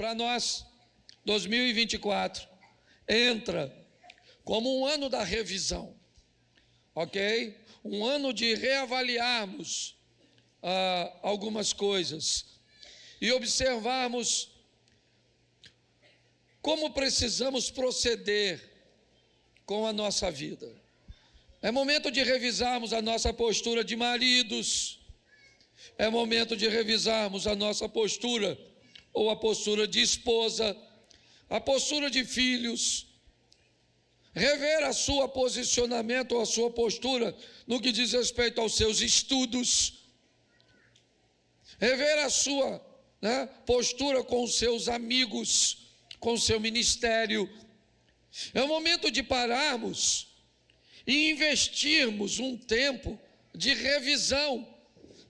para nós, 2024 entra como um ano da revisão, ok? Um ano de reavaliarmos algumas coisas e observarmos como precisamos proceder com a nossa vida. É momento de revisarmos a nossa postura de maridos, é momento de revisarmos a nossa postura ou a postura de esposa, a postura de filhos, rever a sua posicionamento ou a sua postura no que diz respeito aos seus estudos, rever a sua postura com os seus amigos, com o seu ministério. É o momento de pararmos e investirmos um tempo de revisão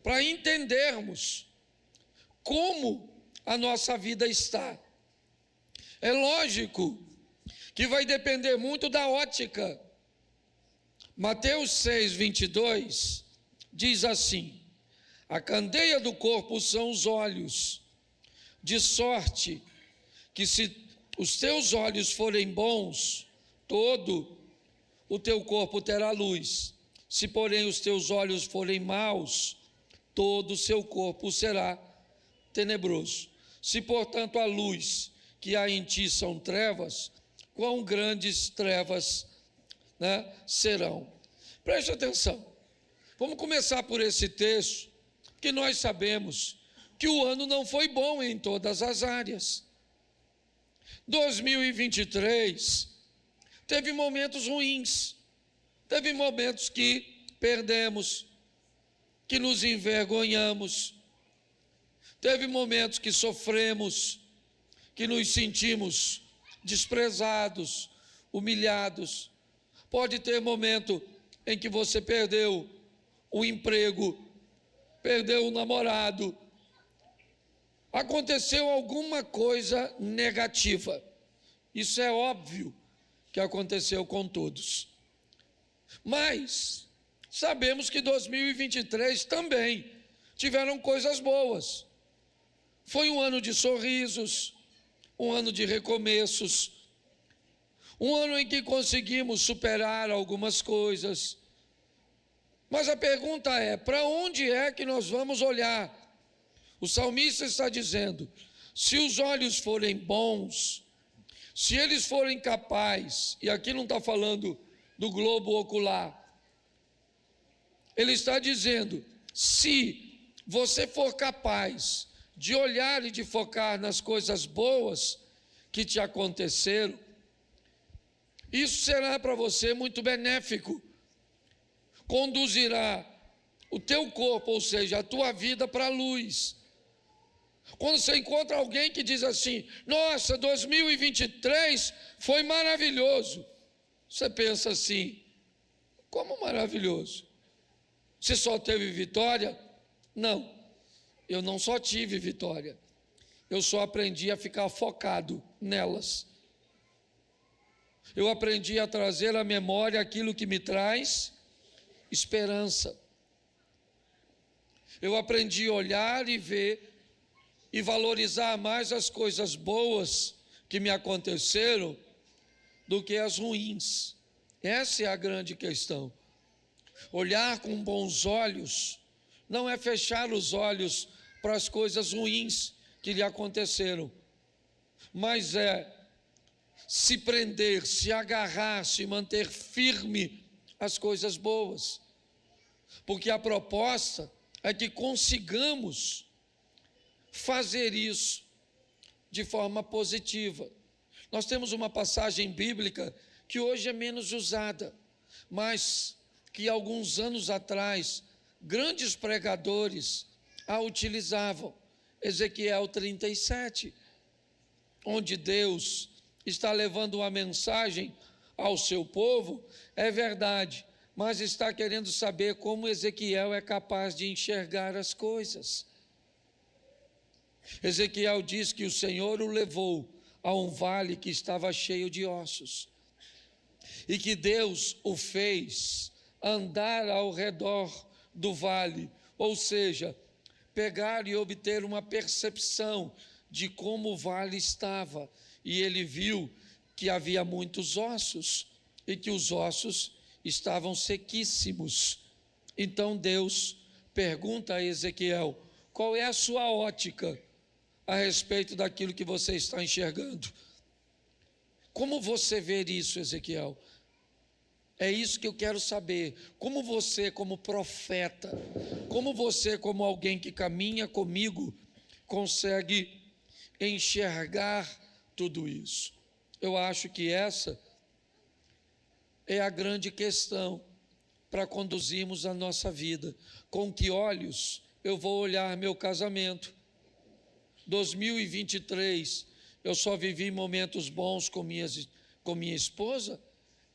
para entendermos como a nossa vida está. É lógico que vai depender muito da ótica. Mateus 6, 22 diz assim: a candeia do corpo são os olhos, de sorte que se os teus olhos forem bons, todo o teu corpo terá luz. Se porém os teus olhos forem maus, todo o seu corpo será tenebroso. Se portanto a luz que há em ti são trevas, quão grandes trevas serão. Preste atenção, vamos começar por esse texto, que nós sabemos que o ano não foi bom em todas as áreas. 2023 teve momentos ruins, teve momentos que perdemos, que nos envergonhamos, teve momentos que sofremos, que nos sentimos desprezados, humilhados. Pode ter momento em que você perdeu o emprego, perdeu o namorado, aconteceu alguma coisa negativa. Isso é óbvio que aconteceu com todos. Mas sabemos que 2023 também tiveram coisas boas. Foi um ano de sorrisos, um ano de recomeços, um ano em que conseguimos superar algumas coisas. Mas a pergunta é: para onde é que nós vamos olhar? O salmista está dizendo: se os olhos forem bons, se eles forem capazes, e aqui não está falando do globo ocular, ele está dizendo: se você for capaz de olhar e de focar nas coisas boas que te aconteceram, isso será para você muito benéfico, conduzirá o teu corpo, ou seja, a tua vida para a luz. Quando você encontra alguém que diz assim: nossa, 2023 foi maravilhoso, você pensa assim: como maravilhoso? Você só teve vitória? Não, eu não só tive vitória, eu só aprendi a ficar focado nelas. Eu aprendi a trazer à memória aquilo que me traz esperança. Eu aprendi a olhar e ver e valorizar mais as coisas boas que me aconteceram do que as ruins. Essa é a grande questão. Olhar com bons olhos não é fechar os olhos para as coisas ruins que lhe aconteceram, mas é se prender, se agarrar, se manter firme às coisas boas, porque a proposta é que consigamos fazer isso de forma positiva. Nós temos uma passagem bíblica que hoje é menos usada, mas que alguns anos atrás grandes pregadores a utilizavam. Ezequiel 37, onde Deus está levando uma mensagem ao seu povo, é verdade, mas está querendo saber como Ezequiel é capaz de enxergar as coisas. Ezequiel diz que o Senhor o levou a um vale que estava cheio de ossos, e que Deus o fez andar ao redor do vale, ou seja, pegar e obter uma percepção de como o vale estava, e ele viu que havia muitos ossos, e que os ossos estavam sequíssimos. Então Deus pergunta a Ezequiel: qual é a sua ótica a respeito daquilo que você está enxergando? Como você vê isso, Ezequiel? É isso que eu quero saber. Como você, como profeta, como você, como alguém que caminha comigo, consegue enxergar tudo isso? Eu acho que essa é a grande questão para conduzirmos a nossa vida. Com que olhos eu vou olhar meu casamento? 2023, eu só vivi momentos bons com minha esposa?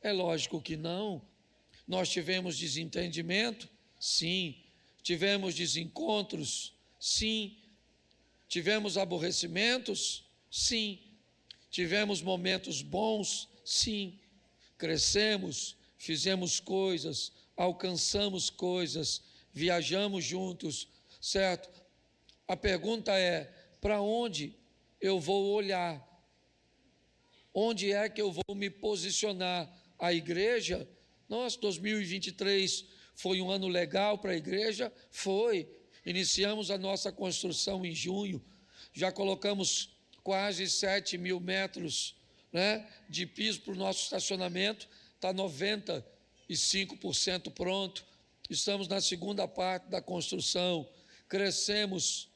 É lógico que não. Nós tivemos desentendimento? Sim. Tivemos desencontros? Sim. Tivemos aborrecimentos? Sim. Tivemos momentos bons? Sim. Crescemos, fizemos coisas, alcançamos coisas, viajamos juntos, certo? A pergunta é: para onde eu vou olhar? Onde é que eu vou me posicionar? A igreja? Nossa, 2023 foi um ano legal para a igreja? Foi. Iniciamos a nossa construção em junho, já colocamos quase 7.000 metros, né, de piso para o nosso estacionamento, está 95% pronto. Estamos na segunda parte da construção, crescemos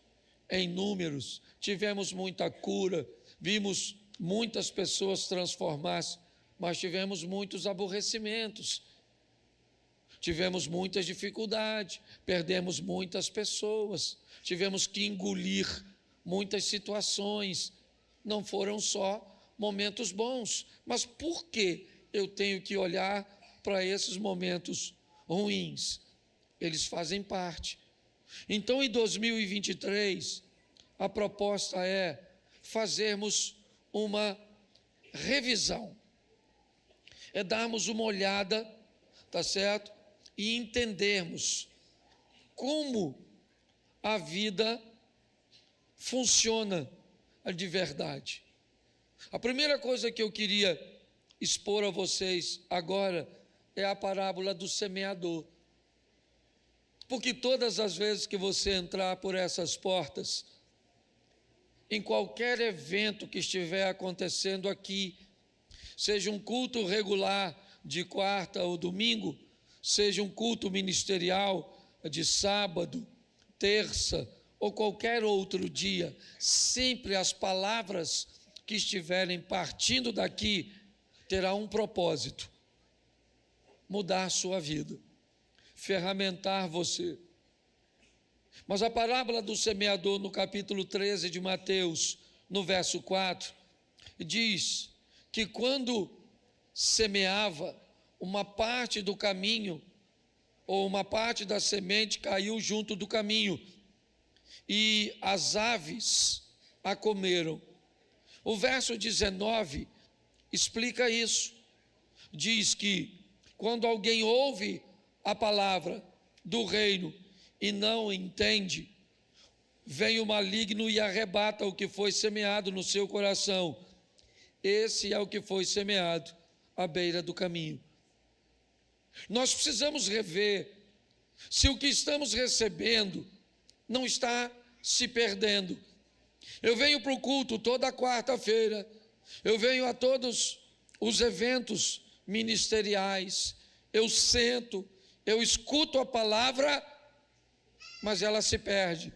em números, tivemos muita cura, vimos muitas pessoas transformar-se, mas tivemos muitos aborrecimentos, tivemos muitas dificuldades, perdemos muitas pessoas, tivemos que engolir muitas situações. Não foram só momentos bons, mas por que eu tenho que olhar para esses momentos ruins? Eles fazem parte. Então, em 2023, a proposta é fazermos uma revisão, é darmos uma olhada, tá certo? E entendermos como a vida funciona de verdade. A primeira coisa que eu queria expor a vocês agora é a parábola do semeador. Porque todas as vezes que você entrar por essas portas, em qualquer evento que estiver acontecendo aqui, seja um culto regular de quarta ou domingo, seja um culto ministerial de sábado, terça ou qualquer outro dia, sempre as palavras que estiverem partindo daqui terá um propósito: mudar a sua vida, ferramentar você. Mas a parábola do semeador, no capítulo 13 de Mateus, no verso 4, diz que quando semeava, uma parte do caminho, ou uma parte da semente caiu junto do caminho, e as aves a comeram. O verso 19 explica isso. Diz que quando alguém ouve a palavra do reino e não entende, vem o maligno e arrebata o que foi semeado no seu coração. Esse é o que foi semeado à beira do caminho. Nós precisamos rever se o que estamos recebendo não está se perdendo. Eu venho para o culto toda quarta-feira, eu venho a todos os eventos ministeriais, eu sento, eu escuto a palavra, mas ela se perde.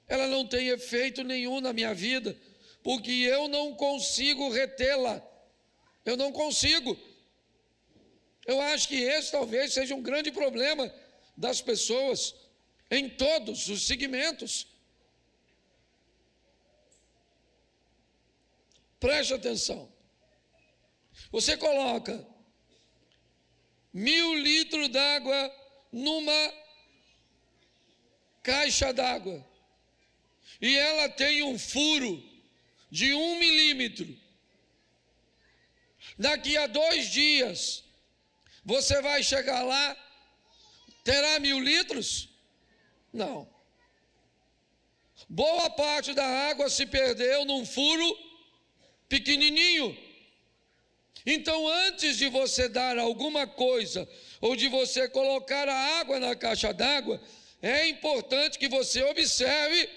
Ela não tem efeito nenhum na minha vida, porque eu não consigo retê-la. Eu não consigo. Eu acho que esse talvez seja um grande problema das pessoas em todos os segmentos. Preste atenção. Você coloca 1.000 litros d'água numa caixa d'água e ela tem um furo de 1 milímetro. Daqui a 2 dias, você vai chegar lá, terá 1.000 litros? Não. Boa parte da água se perdeu num furo pequenininho. Então, antes de você dar alguma coisa, ou de você colocar a água na caixa d'água, é importante que você observe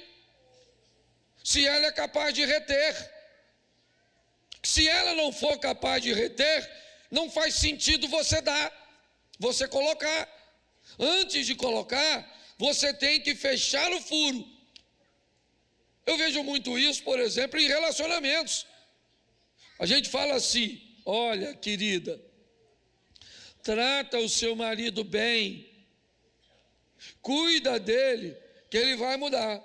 se ela é capaz de reter. Se ela não for capaz de reter, não faz sentido você dar, você colocar. Antes de colocar, você tem que fechar o furo. Eu vejo muito isso, por exemplo, em relacionamentos. A gente fala assim: olha, querida, trata o seu marido bem, cuida dele, que ele vai mudar.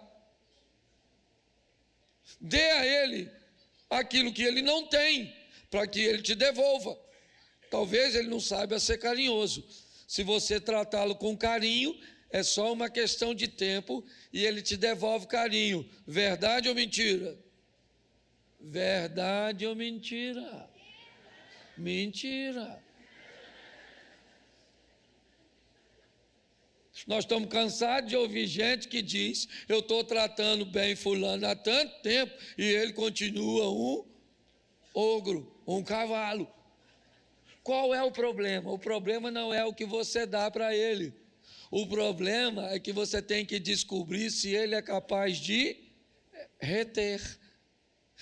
Dê a ele aquilo que ele não tem, para que ele te devolva. Talvez ele não saiba ser carinhoso. Se você tratá-lo com carinho, é só uma questão de tempo e ele te devolve carinho. Verdade ou mentira? Verdade ou mentira? Mentira. Nós estamos cansados de ouvir gente que diz: eu estou tratando bem fulano há tanto tempo e ele continua um ogro, um cavalo. Qual é o problema? O problema não é o que você dá para ele. O problema é que você tem que descobrir se ele é capaz de reter.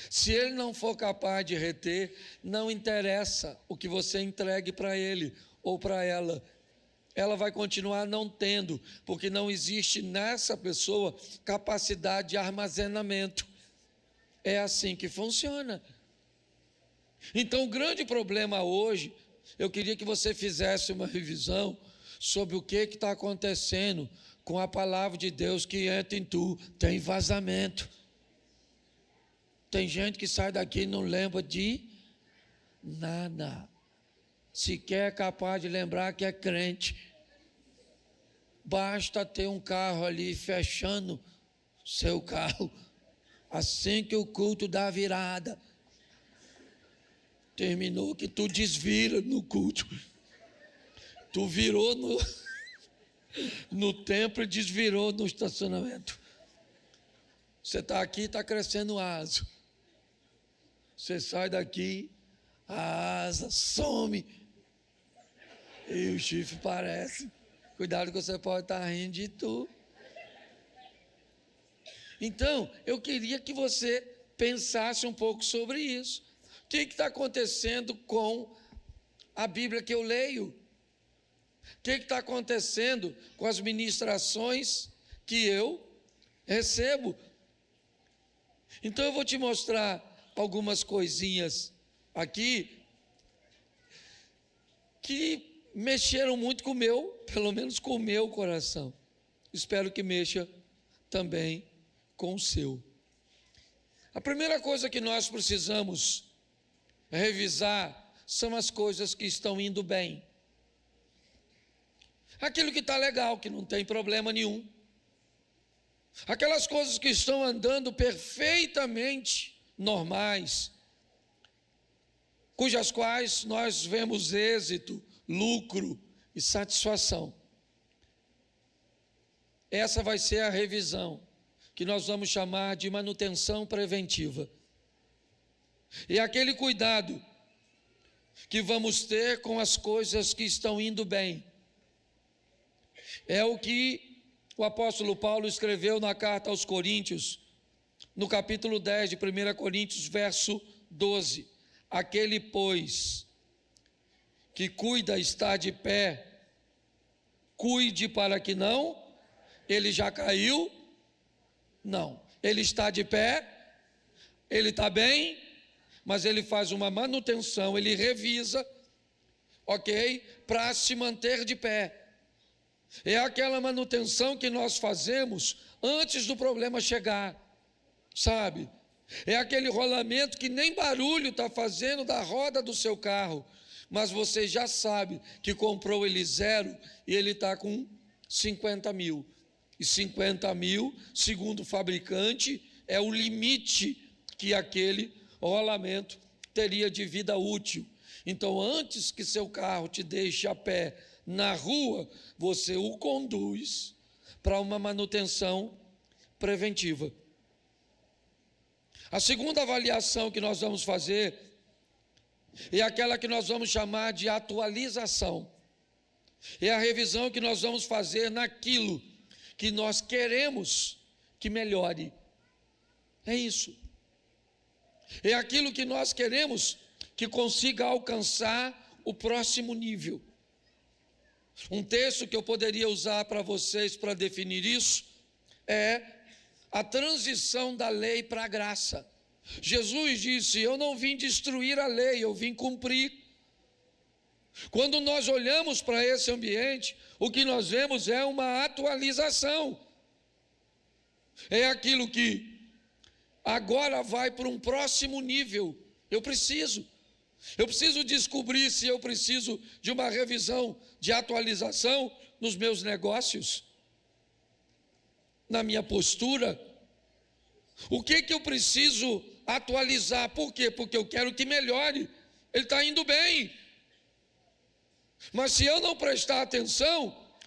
Se ele não for capaz de reter, não interessa o que você entregue para ele ou para ela. Ela vai continuar não tendo, porque não existe nessa pessoa capacidade de armazenamento. É assim que funciona. Então, o grande problema hoje, eu queria que você fizesse uma revisão sobre o que está acontecendo com a palavra de Deus que entra em tu. Tem vazamento. Tem gente que sai daqui e não lembra de nada. Sequer é capaz de lembrar que é crente. Basta ter um carro ali fechando seu carro. Assim que o culto dá virada, terminou que tu desvira no culto. Tu virou no templo e desvirou no estacionamento. Você está aqui e está crescendo asa. Você sai daqui, a asa some e o chifre parece. Cuidado que você pode estar rindo de tu. Então, eu queria que você pensasse um pouco sobre isso. O que está acontecendo com a Bíblia que eu leio? O que está acontecendo com as ministrações que eu recebo? Então, eu vou te mostrar algumas coisinhas aqui que mexeram muito com o meu, pelo menos com o meu coração. Espero que mexa também com o seu. A primeira coisa que nós precisamos revisar são as coisas que estão indo bem. Aquilo que está legal, que não tem problema nenhum. Aquelas coisas que estão andando perfeitamente normais, cujas quais nós vemos êxito, lucro e satisfação. Essa vai ser a revisão, que nós vamos chamar de manutenção preventiva. E aquele cuidado que vamos ter com as coisas que estão indo bem. É o que o apóstolo Paulo escreveu na carta aos Coríntios, no capítulo 10 de 1 Coríntios, verso 12. Aquele, pois, que cuida está de pé, cuide para que não, ele já caiu, não, ele está de pé, ele está bem, mas ele faz uma manutenção, ele revisa, ok, para se manter de pé. É aquela manutenção que nós fazemos antes do problema chegar, sabe? É aquele rolamento que nem barulho está fazendo da roda do seu carro, mas você já sabe que comprou ele zero e ele está com 50 mil. E 50 mil, segundo o fabricante, é o limite que aquele rolamento teria de vida útil. Então, antes que seu carro te deixe a pé na rua, você o conduz para uma manutenção preventiva. A segunda avaliação que nós vamos fazer é aquela que nós vamos chamar de atualização. É a revisão que nós vamos fazer naquilo que nós queremos que melhore. É isso. É aquilo que nós queremos que consiga alcançar o próximo nível. Um texto que eu poderia usar para vocês para definir isso é a transição da lei para a graça. Jesus disse: eu não vim destruir a lei, eu vim cumprir. Quando nós olhamos para esse ambiente, o que nós vemos é uma atualização. É aquilo que agora vai para um próximo nível. Eu preciso descobrir se eu preciso de uma revisão, de atualização nos meus negócios, na minha postura. O que eu preciso atualizar? Por quê? Porque eu quero que melhore. Ele está indo bem. Mas se eu não prestar atenção,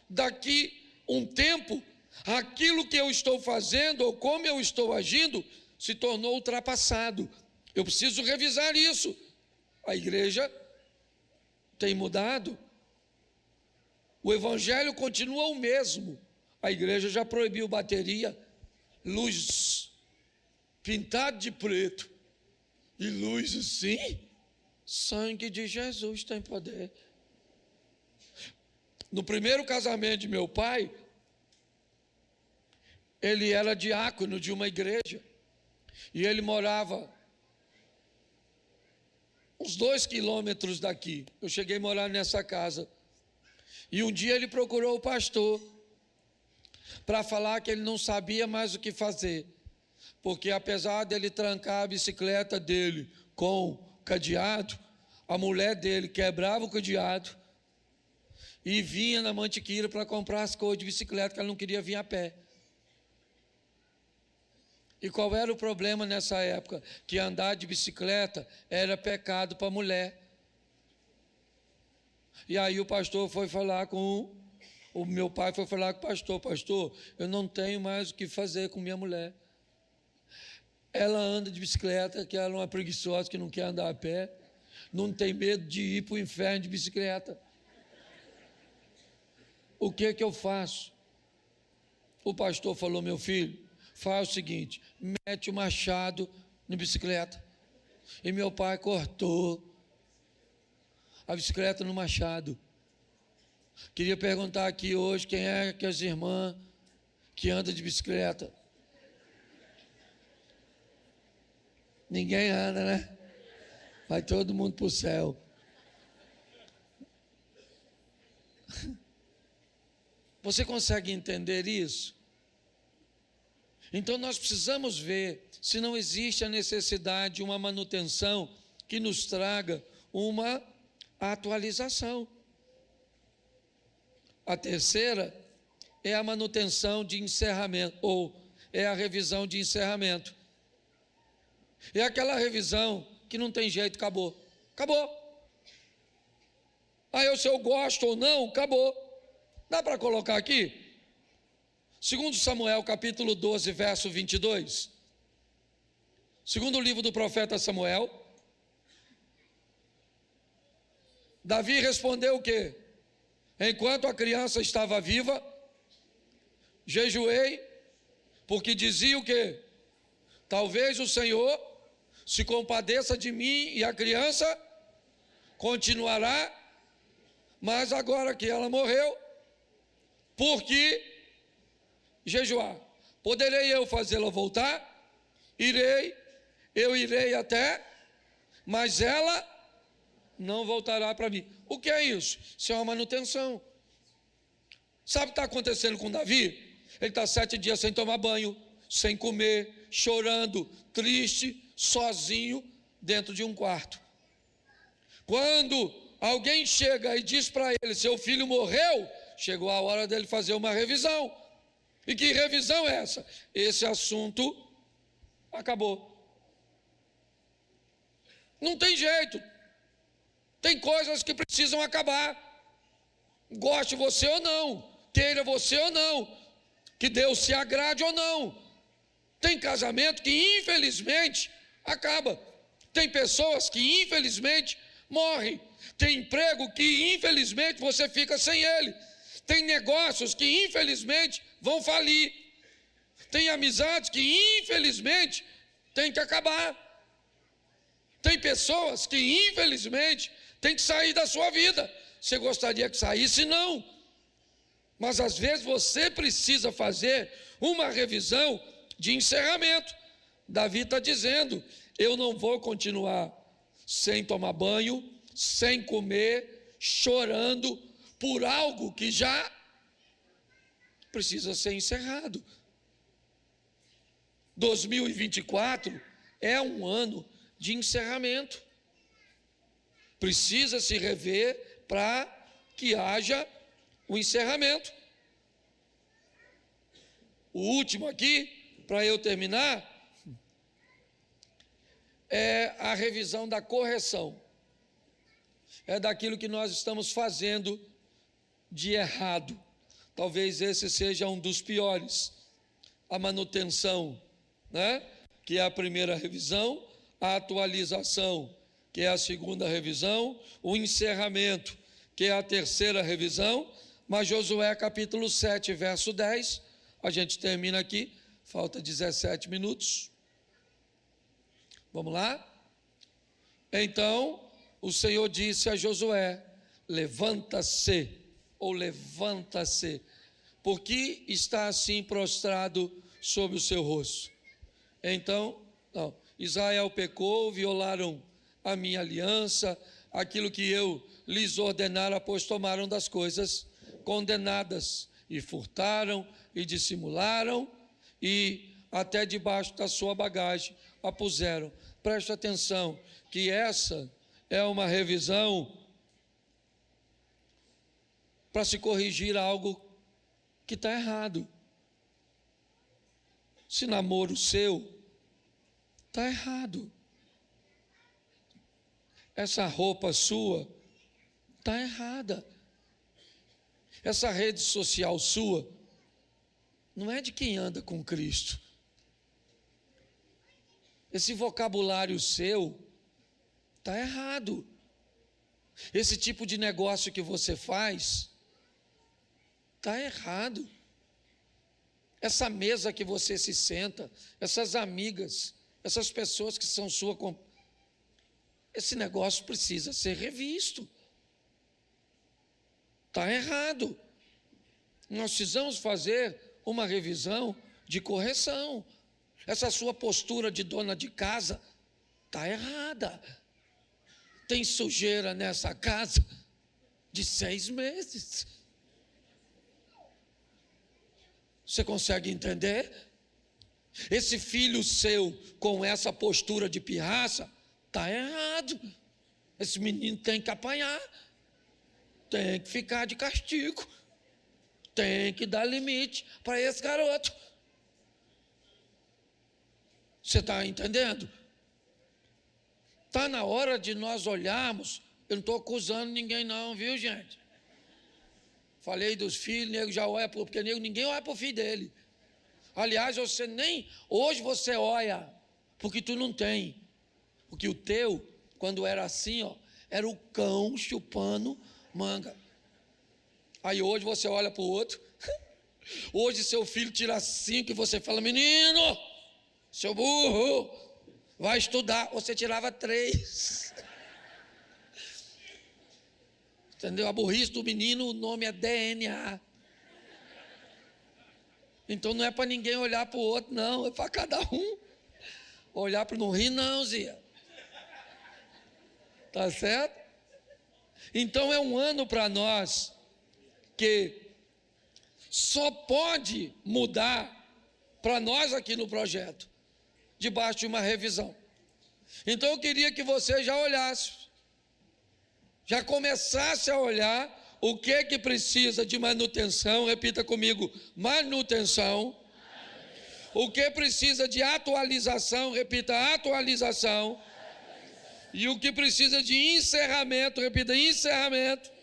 daqui um tempo, aquilo que eu estou fazendo ou como eu estou agindo se tornou ultrapassado. Eu preciso revisar isso. A igreja tem mudado. O evangelho continua o mesmo. A igreja já proibiu bateria, luz pintado de preto e luz assim. Sangue de Jesus tem poder. No primeiro casamento de meu pai, ele era diácono de uma igreja e ele morava uns 2 quilômetros daqui. Eu cheguei a morar nessa casa e um dia ele procurou o pastor para falar que ele não sabia mais o que fazer, porque apesar dele trancar a bicicleta dele com cadeado, a mulher dele quebrava o cadeado e vinha na Mantiqueira para comprar as coisas de bicicleta, que ela não queria vir a pé. E qual era o problema nessa época? Que andar de bicicleta era pecado para a mulher. E aí o pastor foi falar com o meu pai, foi falar com o pastor: pastor, eu não tenho mais o que fazer com minha mulher. Ela anda de bicicleta, que ela é uma preguiçosa, que não quer andar a pé, não tem medo de ir para o inferno de bicicleta. O que eu faço? O pastor falou: meu filho, faz o seguinte, mete o machado na bicicleta. E meu pai cortou a bicicleta no machado. Queria perguntar aqui hoje quem é que as irmãs que andam de bicicleta. Ninguém anda, né? Vai todo mundo para o céu. Você consegue entender isso? Então nós precisamos ver se não existe a necessidade de uma manutenção que nos traga uma atualização. A terceira é a manutenção de encerramento, ou é a revisão de encerramento. É aquela revisão que não tem jeito, acabou. Acabou. Aí se eu gosto ou não, acabou. Dá para colocar aqui? 2 Samuel, capítulo 12, verso 22. Segundo livro do profeta Samuel. Davi respondeu o quê? Enquanto a criança estava viva, jejuei, porque dizia o quê? Talvez o Senhor se compadeça de mim e a criança continuará, mas agora que ela morreu, por que jejuar? Poderei eu fazê-la voltar? Eu irei até, mas ela não voltará para mim. O que é isso? Isso é uma manutenção. Sabe o que está acontecendo com Davi? Ele está 7 dias sem tomar banho, sem comer, chorando, triste, sozinho, dentro de um quarto. Quando alguém chega e diz para ele: seu filho morreu, chegou a hora dele fazer uma revisão. E que revisão é essa? Esse assunto acabou. Não tem jeito. Tem coisas que precisam acabar. Goste você ou não, queira você ou não, que Deus se agrade ou não. Tem casamento que infelizmente acaba. Tem pessoas que infelizmente morrem. Tem emprego que infelizmente você fica sem ele. Tem negócios que infelizmente vão falir. Tem amizades que infelizmente tem que acabar. Tem pessoas que infelizmente tem que sair da sua vida. Você gostaria que saísse? Não. Mas às vezes você precisa fazer uma revisão de encerramento. Davi está dizendo: eu não vou continuar sem tomar banho, sem comer, chorando por algo que já precisa ser encerrado. 2024 é um ano de encerramento. Precisa se rever para que haja o encerramento. O último aqui, para eu terminar, é a revisão da correção. É daquilo que nós estamos fazendo de errado. Talvez esse seja um dos piores. A manutenção, né? Que é a primeira revisão, a atualização, que é a segunda revisão, o encerramento, que é a terceira revisão. Mas Josué capítulo 7, verso 10, a gente termina aqui, falta 17 minutos. Vamos lá? Então, o Senhor disse a Josué: levanta-se, ou levanta-se, porque está assim prostrado sobre o seu rosto. Então, não, Israel pecou, violaram a minha aliança, aquilo que eu lhes ordenara, pois tomaram das coisas condenadas, e furtaram, e dissimularam, e até debaixo da sua bagagem a puseram. Preste atenção, que essa é uma revisão para se corrigir algo que está errado. Se namoro seu, está errado. Essa roupa sua está errada. Essa rede social sua não é de quem anda com Cristo. Esse vocabulário seu está errado. Esse tipo de negócio que você faz está errado. Essa mesa que você se senta, essas amigas, essas pessoas que são sua, esse negócio precisa ser revisto. Está errado. Nós precisamos fazer uma revisão de correção. Essa sua postura de dona de casa está errada. Tem sujeira nessa casa de 6 meses. Você consegue entender? Esse filho seu com essa postura de pirraça está errado. Esse menino tem que apanhar, tem que ficar de castigo, tem que dar limite para esse garoto. Você está entendendo? Está na hora de nós olharmos. Eu não estou acusando ninguém não, viu, gente? Falei dos filhos, nego já olha, porque ninguém olha para o filho dele. Aliás, hoje você olha, porque tu não tem. Porque o teu, quando era assim, ó, era o cão chupando manga. Aí hoje você olha para o outro. Hoje seu filho tira 5 e você fala: menino, seu burro, vai estudar. Você tirava 3. Entendeu? A burrice do menino, o nome é DNA. Então não é para ninguém olhar para o outro, não. É para cada um. Olhar para não rir, não, Zia. Tá certo? Então é um ano para nós que só pode mudar para nós aqui no projeto, debaixo de uma revisão. Então eu queria que você já olhasse, já começasse a olhar o que precisa de manutenção. Repita comigo: manutenção. O que precisa de atualização, repita: atualização. E o que precisa de encerramento, repita: encerramento.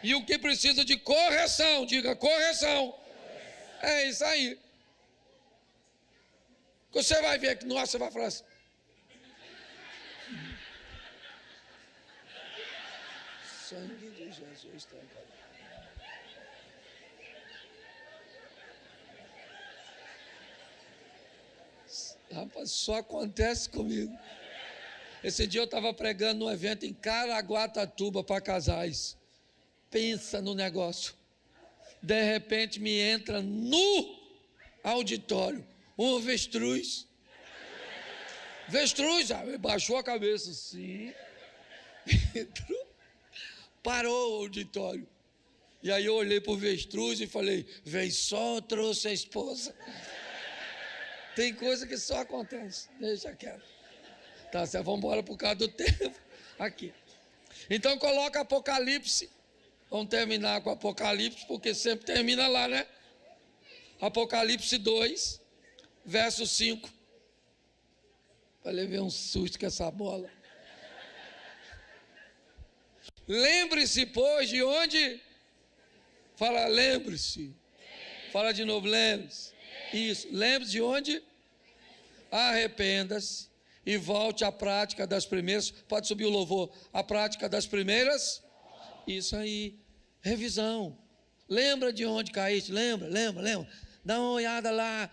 E o que precisa de correção, diga: correção. É isso aí. Você vai ver que, nossa, você vai falar assim: Sangue de Jesus trabalha. Rapaz, só acontece comigo. Esse dia eu estava pregando num evento em Caraguatatuba para casais. Pensa no negócio. De repente me entra no auditório um avestruz. Avestruz, baixou a cabeça assim. Entrou, parou o auditório. E aí eu olhei para o avestruz e falei: vem só, trouxe a esposa. Tem coisa que só acontece. Deixa quieto. Tá certo, vamos embora por causa do tempo. Aqui. Então coloca Apocalipse. Vamos terminar com Apocalipse, porque sempre termina lá, né? Apocalipse 2, verso 5. Eu levei um susto com essa bola. Lembre-se, pois, de onde? Fala, lembre-se. Fala de novo, lembre-se. Isso, lembre-se de onde? Arrependa-se e volte à prática das primeiras. Pode subir o louvor. A prática das primeiras. Isso aí. Revisão. Lembra de onde caíste? Lembra. Dá uma olhada lá.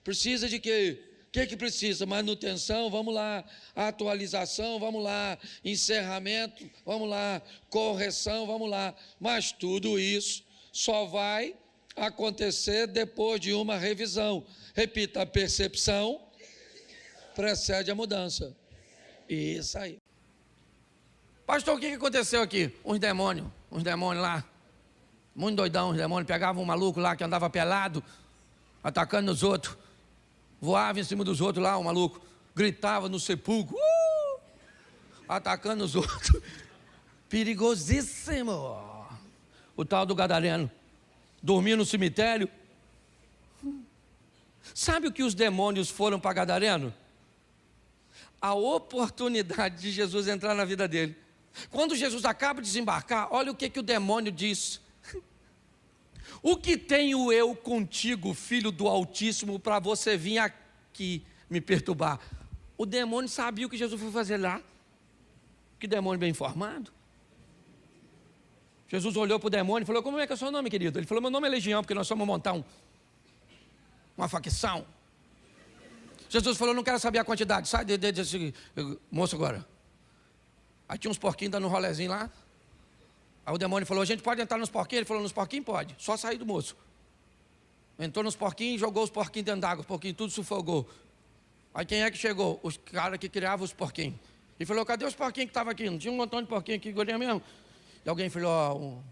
Precisa de quê? O que precisa? Manutenção, vamos lá. Atualização, vamos lá. Encerramento, vamos lá. Correção, vamos lá. Mas tudo isso só vai acontecer depois de uma revisão. Repita, a percepção precede a mudança. Isso aí. Pastor, o que aconteceu aqui? Uns demônios lá, muito doidão, uns demônios, pegavam um maluco lá que andava pelado, atacando os outros, voava em cima dos outros lá, o maluco, gritava no sepulcro, atacando os outros, perigosíssimo. O tal do gadareno, dormia no cemitério. Sabe o que os demônios foram para gadareno? A oportunidade de Jesus entrar na vida dele. Quando Jesus acaba de desembarcar, olha o que o demônio diz: o que tenho eu contigo, filho do Altíssimo, para você vir aqui me perturbar? O demônio sabia o que Jesus foi fazer lá. Que demônio bem informado. Jesus olhou para o demônio e falou: como é que é o seu nome, querido? Ele falou: meu nome é Legião, porque nós vamos montar uma facção. Jesus falou: não quero saber a quantidade, sai desse moço agora. Aí tinha uns porquinhos dando um rolezinho lá. Aí o demônio falou: a gente pode entrar nos porquinhos? Ele falou: nos porquinhos pode, só sair do moço. Entrou nos porquinhos, jogou os porquinhos dentro d'água, os porquinhos tudo sufocou. Aí quem é que chegou? Os caras que criavam os porquinhos. Ele falou: cadê os porquinhos que estavam aqui? Não tinha um montão de porquinhos aqui, golinha mesmo. E alguém falou: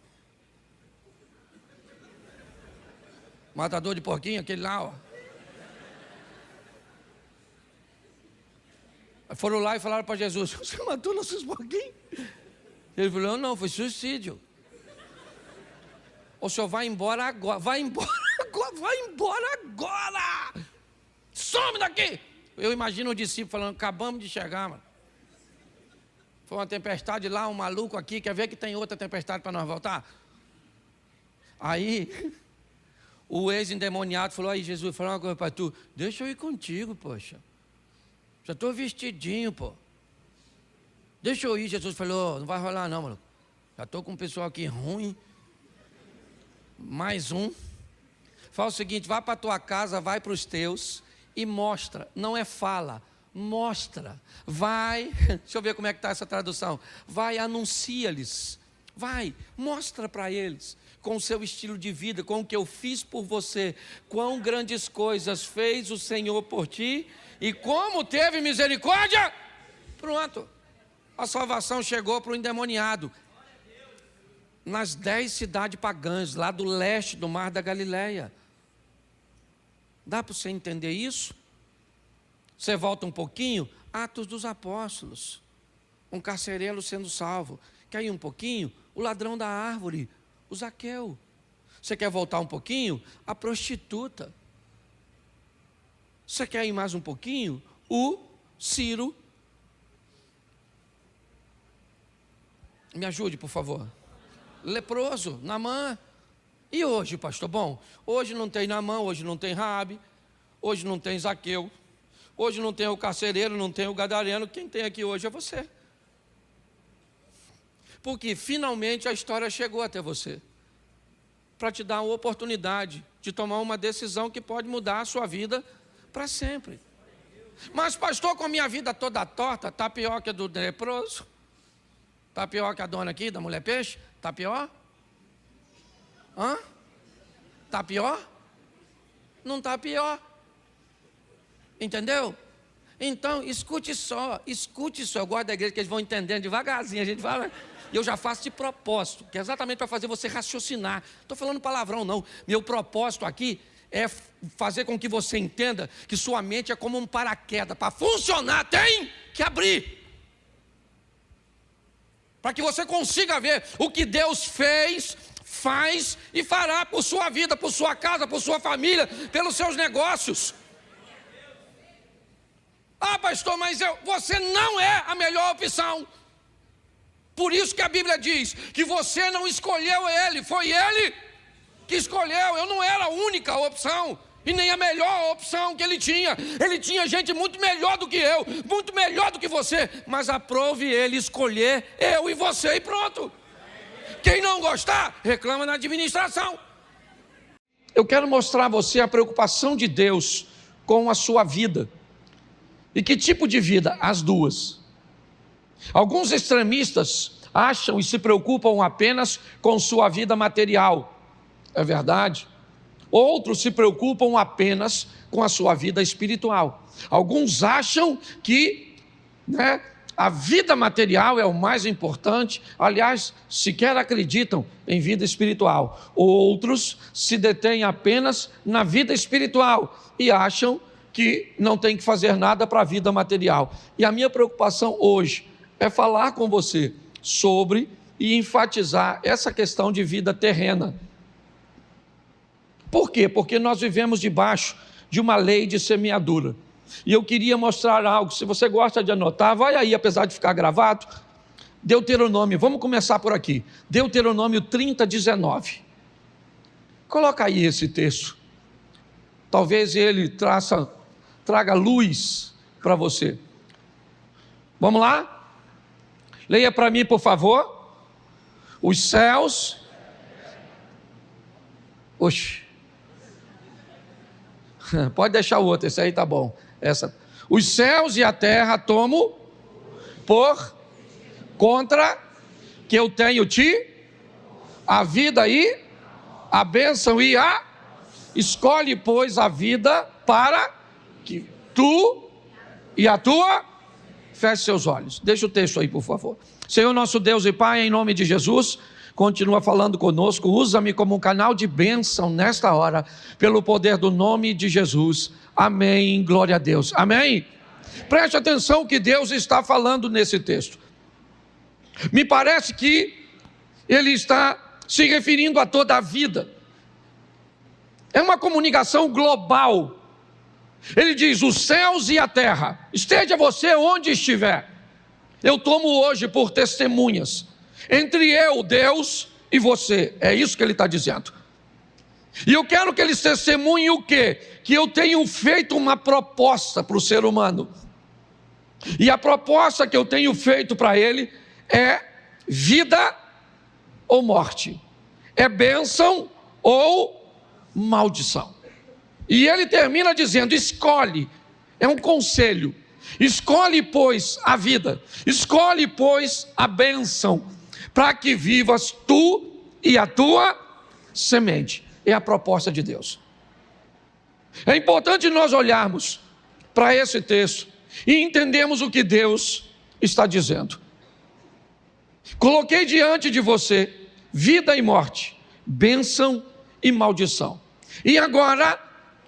matador de porquinho, aquele lá, ó. Foram lá e falaram para Jesus: você matou nossos porquinhos? Ele falou: não, foi suicídio. O senhor vai embora agora, vai embora agora. Some daqui. Eu imagino o discípulo falando: acabamos de chegar, mano. Foi uma tempestade lá, um maluco aqui, quer ver que tem outra tempestade para nós voltar? Aí, o ex-endemoniado falou: aí Jesus, falou uma coisa para tu, deixa eu ir contigo, poxa. Já estou vestidinho, pô. Deixa eu ir. Jesus falou: não vai rolar não, mano. Já estou com um pessoal aqui ruim. Mais um. Fala o seguinte: vai para a tua casa, vai para os teus e mostra. Não é fala, mostra. Vai, deixa eu ver como é que está essa tradução. Vai, anuncia-lhes. Vai, mostra para eles, com o seu estilo de vida, com o que eu fiz por você, quão grandes coisas fez o Senhor por ti e como teve misericórdia. Pronto, a salvação chegou para o endemoniado. Nas 10 cidades pagãs, lá do leste do mar da Galileia. Dá para você entender isso? Você volta um pouquinho, Atos dos Apóstolos. Um carcereiro sendo salvo. Quer ir um pouquinho? O ladrão da árvore, o Zaqueu. Você quer voltar um pouquinho? A prostituta. Você quer ir mais um pouquinho? O Ciro. Me ajude, por favor. Leproso, Naamã. E hoje, pastor? Bom, hoje não tem Naamã, hoje não tem Raabe, hoje não tem Zaqueu, Hoje não tem o carcereiro, não tem o gadareno, quem tem aqui hoje é você. Porque finalmente a história chegou até você, para te dar uma oportunidade de tomar uma decisão que pode mudar a sua vida para sempre. Mas pastor, com a minha vida toda torta, está pior que a do leproso? Está pior que a dona aqui, da mulher peixe? Está pior? Está pior? Não está pior. Entendeu? Então, escute só. Eu gosto da igreja que eles vão entendendo devagarzinho, a gente fala, e eu já faço de propósito, que é exatamente para fazer você raciocinar. Não estou falando palavrão, não. Meu propósito aqui é fazer com que você entenda que sua mente é como um paraquedas. Para funcionar, tem que abrir. Para que você consiga ver o que Deus fez, faz e fará por sua vida, por sua casa, por sua família, pelos seus negócios. Pastor, mas você não é a melhor opção. Por isso que a Bíblia diz que você não escolheu ele, foi ele que escolheu. Eu não era a única opção e nem a melhor opção que ele tinha. Ele tinha gente muito melhor do que eu, muito melhor do que você, mas aprove ele escolher eu e você e pronto. Quem não gostar, reclama na administração. Eu quero mostrar a você a preocupação de Deus com a sua vida. E que tipo de vida? As duas. Alguns extremistas acham e se preocupam apenas com sua vida material. É verdade. Outros se preocupam apenas com a sua vida espiritual. Alguns acham que a vida material é o mais importante. Aliás, sequer acreditam em vida espiritual. Outros se detêm apenas na vida espiritual e acham que não tem que fazer nada para a vida material. E a minha preocupação hoje é falar com você sobre e enfatizar essa questão de vida terrena. Por quê? Porque nós vivemos debaixo de uma lei de semeadura. E eu queria mostrar algo. Se você gosta de anotar, vai aí, apesar de ficar gravado. Deuteronômio, vamos começar por aqui. Deuteronômio 30:19. Coloca aí esse texto. Talvez ele traga luz para você. Vamos lá? Leia para mim, por favor. Os céus... Pode deixar o outro, esse aí tá bom. Os céus e a terra tomo por contra que eu tenho a vida e a bênção e a... Escolhe, pois, a vida para que tu e a tua... Feche seus olhos. Deixa o texto aí, por favor. Senhor nosso Deus e Pai, em nome de Jesus, continua falando conosco. Usa-me como um canal de bênção nesta hora, pelo poder do nome de Jesus. Amém. Glória a Deus. Amém. Preste atenção que Deus está falando nesse texto. Me parece que ele está se referindo a toda a vida. É uma comunicação global. Ele diz: os céus e a terra, esteja você onde estiver, eu tomo hoje por testemunhas, entre eu, Deus, e você. É isso que ele está dizendo. E eu quero que eles testemunhem o quê? Que eu tenho feito uma proposta para o ser humano. E a proposta que eu tenho feito para ele é vida ou morte, é bênção ou maldição. E ele termina dizendo: escolhe, é um conselho, escolhe, pois, a vida, escolhe, pois, a bênção, para que vivas tu e a tua semente. É a proposta de Deus. É importante nós olharmos para esse texto e entendermos o que Deus está dizendo. Coloquei diante de você vida e morte, bênção e maldição. E agora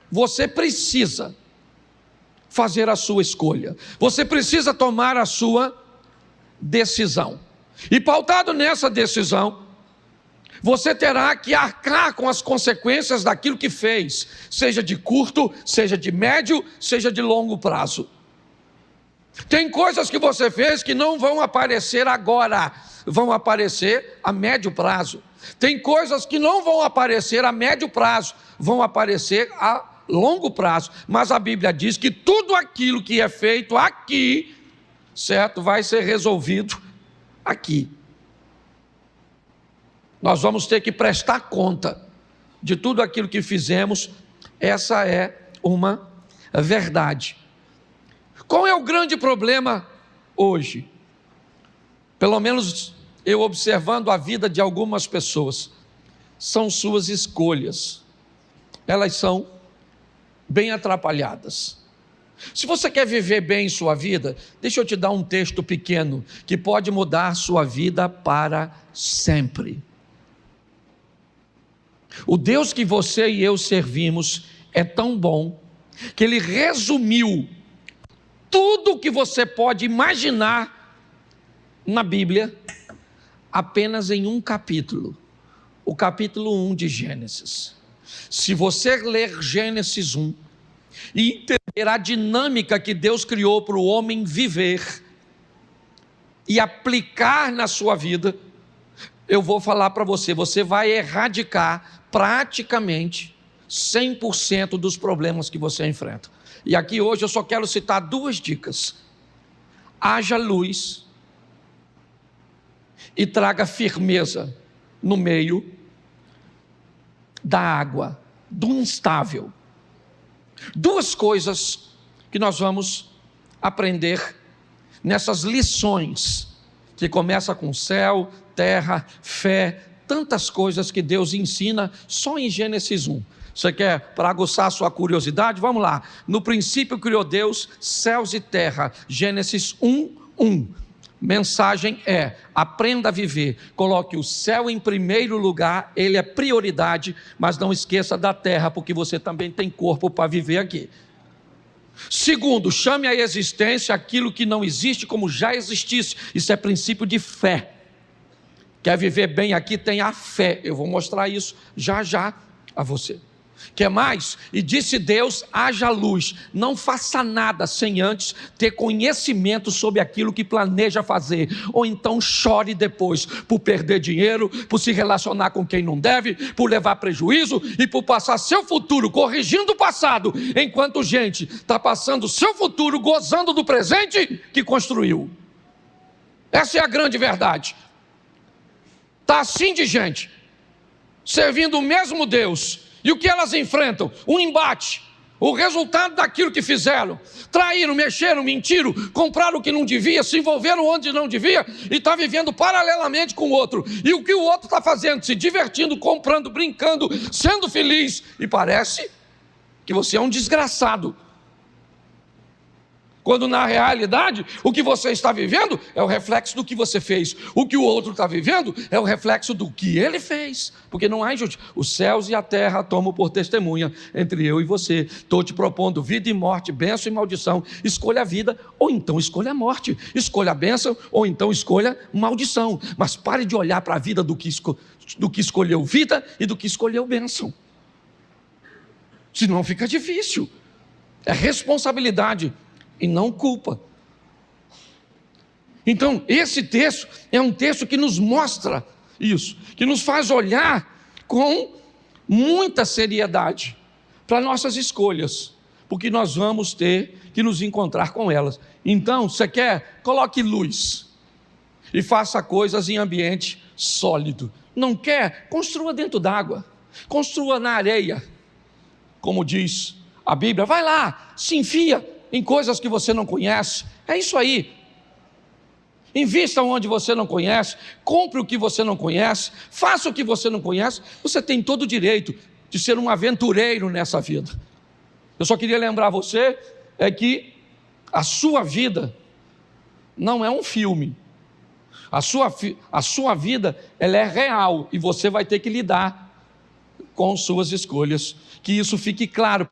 você precisa fazer a sua escolha. Você precisa tomar a sua decisão. E pautado nessa decisão, você terá que arcar com as consequências daquilo que fez, seja de curto, seja de médio, seja de longo prazo. Tem coisas que você fez que não vão aparecer agora, vão aparecer a médio prazo. Tem coisas que não vão aparecer a médio prazo, vão aparecer a longo prazo, mas a Bíblia diz que tudo aquilo que é feito aqui, certo, vai ser resolvido aqui. Nós vamos ter que prestar conta de tudo aquilo que fizemos. Essa é uma verdade. Qual é o grande problema hoje? Pelo menos eu observando a vida de algumas pessoas, são suas escolhas. Elas são bem atrapalhadas. Se você quer viver bem sua vida, deixa eu te dar um texto pequeno que pode mudar sua vida para sempre. O Deus que você e eu servimos é tão bom que Ele resumiu tudo o que você pode imaginar na Bíblia apenas em um capítulo, o capítulo 1 de Gênesis. Se você ler Gênesis 1 e entender a dinâmica que Deus criou para o homem viver e aplicar na sua vida, eu vou falar para você, você vai erradicar praticamente 100% dos problemas que você enfrenta. E aqui hoje eu só quero citar 2 dicas. Haja luz e traga firmeza no meio da água, do instável. 2 coisas que nós vamos aprender nessas lições, que começa com céu, terra, fé, tantas coisas que Deus ensina só em Gênesis 1. Você quer, para aguçar a sua curiosidade? Vamos lá. No princípio criou Deus céus e terra. Gênesis 1:1. Mensagem é: aprenda a viver. Coloque o céu em primeiro lugar, ele é prioridade, mas não esqueça da terra, porque você também tem corpo para viver aqui. Segundo, chame à existência aquilo que não existe como já existisse. Isso é princípio de fé. Quer viver bem aqui, tenha fé. Eu vou mostrar isso já já a você. Quer mais? E disse Deus, haja luz. Não faça nada sem antes ter conhecimento sobre aquilo que planeja fazer. Ou então chore depois por perder dinheiro, por se relacionar com quem não deve, por levar prejuízo e por passar seu futuro corrigindo o passado, enquanto gente está passando seu futuro gozando do presente que construiu. Essa é a grande verdade. Está assim de gente, servindo o mesmo Deus, e o que elas enfrentam? Um embate, o resultado daquilo que fizeram. Traíram, mexeram, mentiram, compraram o que não devia, se envolveram onde não devia, e está vivendo paralelamente com o outro. E o que o outro está fazendo? Se divertindo, comprando, brincando, sendo feliz, e parece que você é um desgraçado. Quando na realidade, o que você está vivendo é o reflexo do que você fez. O que o outro está vivendo é o reflexo do que ele fez. Porque não há injustiça. Os céus e a terra tomam por testemunha entre eu e você. Estou te propondo vida e morte, bênção e maldição. Escolha a vida ou então escolha a morte. Escolha a bênção ou então escolha maldição. Mas pare de olhar para a vida do que escolheu vida e do que escolheu bênção. Senão fica difícil. É responsabilidade e não culpa. Então, esse texto é um texto que nos mostra isso, que nos faz olhar com muita seriedade para nossas escolhas, porque nós vamos ter que nos encontrar com elas. Então, você quer? Coloque luz e faça coisas em ambiente sólido. Não quer? Construa dentro d'água, construa na areia, como diz a Bíblia. Vai lá, se enfia em coisas que você não conhece. É isso aí. Invista onde você não conhece, compre o que você não conhece, faça o que você não conhece. Você tem todo o direito de ser um aventureiro nessa vida. Eu só queria lembrar você que a sua vida não é um filme. A sua vida, ela é real e você vai ter que lidar com suas escolhas. Que isso fique claro.